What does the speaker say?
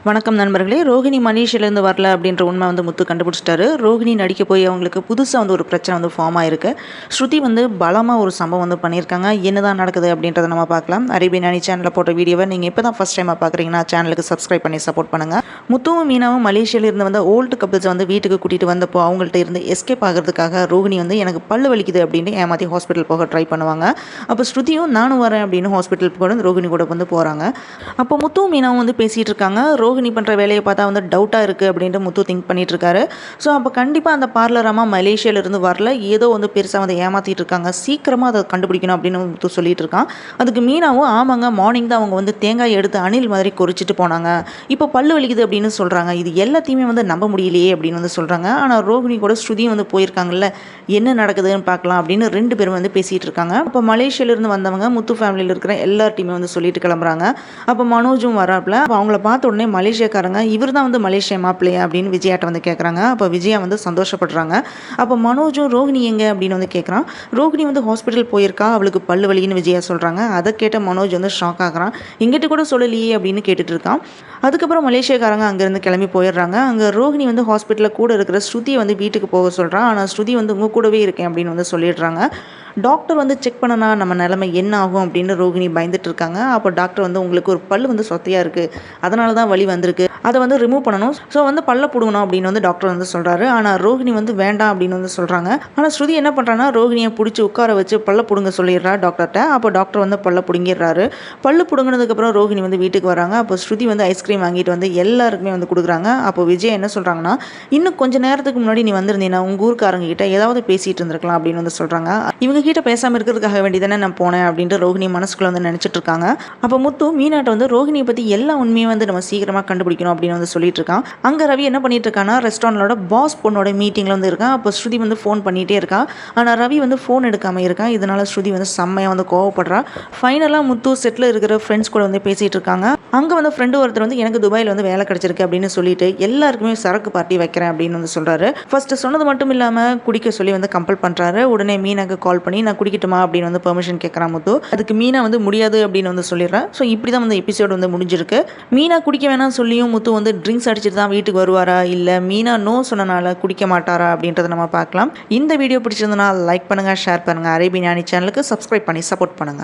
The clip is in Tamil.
வணக்கம் நண்பர்களே. ரோஹிணி மலேசியாவிலேருந்து வரல அப்படின்ற உண்மை முத்து கண்டுபிடிச்சிட்டாரு. ரோஹிணி நடிக்க போய் அவங்களுக்கு புதுசாக ஒரு பிரச்சனை ஃபார்ம் ஆயிருக்கு. ஸ்ருதி பலமாக ஒரு சம்பவம் பண்ணியிருக்காங்க. என்னதான் நடக்குது அப்படின்றத நம்ம பார்க்கலாம். அரேபியன் அணி சேனலில் போட்ட வீடியோவை நீங்கள் இப்போ தான் ஃபஸ்ட் டைமாக பார்க்குறீங்கன்னா சேனலுக்கு சப்ஸ்கிரைப் பண்ணி சப்போர்ட் பண்ணுங்கள். முத்துவும் மீனாவும் மலேசியாவிலிருந்து ஓல்டு கப்பிள்ஸ் வீட்டுக்கு கூட்டிகிட்டு வந்தப்போ அவங்கள்ட்ட இருந்து எஸ்கேப் ஆகிறதுக்காக ரோஹிணி எனக்கு பல்லு வலிக்குது அப்படின்னு ஏமாற்றி ஹாஸ்பிட்டல் போக ட்ரை பண்ணுவாங்க. அப்போ ஸ்ருதியும் நானும் வரேன் அப்படின்னு ஹாஸ்பிட்டல் கூட ரோஹிணி கூட போகிறாங்க. அப்போ முத்துவும் மீனாவும் பேசிகிட்டு இருக்காங்க. ரோஹிணி பண்ணுற வேலையை பார்த்தா டவுட்டாக இருக்குது அப்படின்ட்டு முத்து திங்க் பண்ணிட்டு இருக்காரு. ஸோ அப்போ கண்டிப்பாக அந்த பார்லர் அம்மா மலேசியாவிலிருந்து வரல, ஏதோ பெருசாக ஏமாற்றிட்டு இருக்காங்க, சீக்கிரமாக அதை கண்டுபிடிக்கணும் அப்படின்னு முத்து சொல்லிட்டு இருக்கான். அதுக்கு மீனாவும் ஆமாங்க, மார்னிங் தான் அவங்க தேங்காய் எடுத்து அணில் மாதிரி குறிச்சிட்டு போனாங்க, இப்போ பல்லு வலிக்குது அப்படின்னு சொல்கிறாங்க, இது எல்லாத்தையுமே நம்ப முடியலையே அப்படின்னு சொல்கிறாங்க. ஆனால் ரோஹிணி கூட ஸ்ருதியும் போயிருக்காங்கல்ல, என்ன நடக்குதுன்னு பார்க்கலாம் அப்படின்னு ரெண்டு பேரும் பேசிகிட்டு இருக்காங்க. அப்போ மலேசியாவிலிருந்து வந்தவங்க முத்து ஃபேமிலியில் இருக்கிற எல்லார்ட்டையுமே சொல்லிட்டு கிளம்புறாங்க. அப்போ மனோஜும் வராப்புல. அப்போ அவங்கள பார்த்த உடனே மலேசியாக்காரங்க இவர் தான் மலேசியா மாப்பிள்ளையா அப்படின்னு விஜயாட்ட கேட்குறாங்க. அப்போ விஜயா சந்தோஷப்படுறாங்க. அப்போ மனோஜும் ரோஹிணி எங்கே அப்படின்னு கேட்குறான். ரோஹிணி ஹாஸ்பிட்டல் போயிருக்கா, அவளுக்கு பல்லு வலின்னு விஜயா சொல்கிறாங்க. அதை கேட்ட மனோஜ் ஷாக் ஆகிறான். எங்கிட்ட கூட சொல்லலையே அப்படின்னு கேட்டுட்டு இருக்கான். அதுக்கப்புறம் மலேசியாக்காரங்க அங்கேருந்து கிளம்பி போயிடுறாங்க. அங்கே ரோஹிணி ஹாஸ்பிட்டலில் கூட இருக்கிற ஸ்ருதியை வீட்டுக்கு போக சொல்கிறான். ஆனால் ஸ்ருதி உங்கள் கூடவே இருக்கேன் அப்படின்னு சொல்லிடுறாங்க. டாக்டர் செக் பண்ணனா நம்ம நிலைமை என்ன ஆகும் அப்படின்னு ரோஹிணி பயந்துட்டு இருக்காங்க. அப்போ டாக்டர் உங்களுக்கு ஒரு பல்லு சொத்தையாக இருக்குது, அதனால தான் வலி வந்திருக்கு, அதை ரிமூவ் பண்ணணும், ஸோ பல்ல பிடுங்கணும் அப்படின்னு டாக்டர் சொல்கிறாரு. ஆனால் ரோஹிணி வேண்டாம் அப்படின்னு சொல்கிறாங்க. ஆனால் ஸ்ருதி என்ன பண்ணுறான்னா ரோஹிணியை பிடிச்சி உட்கார வச்சு பல்ல பிடுங்க சொல்லிடுறா டாக்டர்கிட்ட. அப்போ டாக்டர் பல்ல பிடுங்கிடுறாரு. பல்லு பிடுங்கினதுக்கப்புறம் ரோஹிணி வீட்டுக்கு வராங்க. அப்போ ஸ்ருதி ஐஸ்கிரீம் வாங்கிட்டு எல்லாருக்குமே கொடுக்குறாங்க. அப்போ விஜய் என்ன சொல்கிறாங்கன்னா, இன்னும் கொஞ்சம் நேரத்துக்கு முன்னாடி நீ வந்திருந்தீங்கன்னா உங்கள் ஊருக்காரங்க கிட்ட ஏதாவது பேசிகிட்டு இருந்திருக்கலாம் அப்படின்னு சொல்கிறாங்க. இவங்க கிட்ட பேசாமல் இருக்கிறதுக்காக வேண்டி தானே நான் போனேன் அப்படின்ட்டு ரோஹிணி மனசுக்குள்ள நினச்சிட்டு இருக்காங்க. அப்போ முத்து மீனாட்ட ரோஹிணியை பற்றி எல்லா உண்மையும் நம்ம சீக்கிரமாக கண்டுபிடிக்கணும் அப்படின்னு சொல்லிட்டு இருக்கான். அங்கே ரவி என்ன பண்ணிட்டு இருக்கான்னா ரெஸ்டாரண்டோட பாஸ் பொண்ணோட மீட்டிங்கில் இருக்கான். அப்போ ஸ்ருதி ஃபோன் பண்ணிகிட்டே இருக்கா. ஆனால் ரவி ஃபோன் எடுக்காமல் இருக்கான். இதனால ஸ்ருதி செம்மையாக கோவப்படுறா. ஃபைனலாக முத்து செட்டில் இருக்கிற ஃப்ரெண்ட்ஸ் கூட பேசிகிட்டு இருக்காங்க. அங்கே ஃப்ரெண்டு ஒருத்தர் எனக்கு துபாயில் வேலை கிடைச்சிருக்கு அப்படின்னு சொல்லிட்டு எல்லாருக்குமே சரக்கு பார்ட்டி வைக்கிறேன் அப்படின்னு சொல்கிறாரு. ஃபர்ஸ்ட் சொன்னது மட்டும் இல்லாமல் குடிக்க சொல்லி கம்பல் பண்ணுறாரு. உடனே மீனாக்கு கால் பண்ணி நான் குடிக்கட்டுமா அப்படின்னு பெர்மிஷன் கேட்குறான் முத்து. அதுக்கு மீனா முடியாது அப்படின்னு சொல்லிடுறேன். ஸோ இப்படி தான் எபிசோடு முடிஞ்சிருக்கு. மீனா குடிக்க வேணாம் சொல்லியும் முத்து ட்ரிங்க்ஸ் அடிச்சுட்டு தான் வீட்டுக்கு வருவாரா, இல்லை மீனா நோ சொன்னனால குடிக்க மாட்டாரா அப்படின்றத நம்ம பார்க்கலாம். இந்த வீடியோ பிடிச்சிருந்தனா லைக் பண்ணுங்கள், ஷேர் பண்ணுங்கள். அரேபியன் அணி சேனலுக்கு சப்ஸ்கிரைப் பண்ணி சப்போர்ட் பண்ணுங்கள்.